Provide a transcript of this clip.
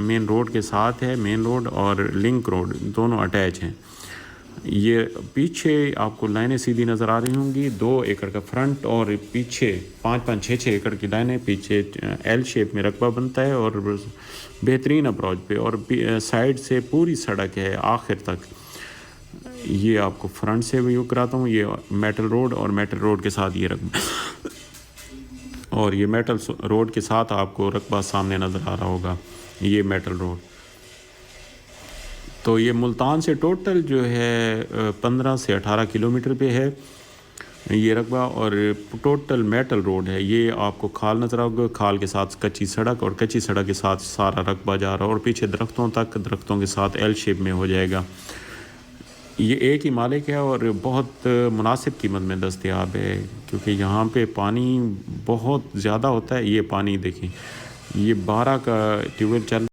Main road کے ساتھ ہے، مین روڈ اور لنک روڈ دونوں اٹیچ ہیں۔ یہ پیچھے آپ کو لائنیں سیدھی نظر آ رہی ہوں گی، 2 ایکڑ کا فرنٹ اور پیچھے 5-6 ایکڑ کی لائنیں، پیچھے ایل شیپ میں رقبہ بنتا ہے اور بہترین اپروچ پہ، اور سائڈ سے پوری سڑک ہے آخر تک۔ یہ آپ کو فرنٹ سے ویو کراتا ہوں، یہ میٹل روڈ اور میٹل روڈ کے ساتھ یہ رقبہ، اور یہ میٹل روڈ کے ساتھ آپ کو رقبہ سامنے نظر آ رہا ہوگا، یہ میٹل روڈ۔ تو یہ ملتان سے ٹوٹل جو ہے 15 سے 18 کلومیٹر پہ ہے یہ رقبہ، اور ٹوٹل میٹل روڈ ہے۔ یہ آپ کو کھال نظر آؤگا، کھال کے ساتھ کچی سڑک، اور کچی سڑک کے ساتھ سارا رقبہ جا رہا ہے، اور پیچھے درختوں تک، درختوں کے ساتھ ایل شیپ میں ہو جائے گا۔ یہ ایک ہی مالک ہے اور بہت مناسب قیمت میں دستیاب ہے، کیونکہ یہاں پہ پانی بہت زیادہ ہوتا ہے۔ یہ پانی دیکھیں، یہ 12 کا ٹیوب ویل چل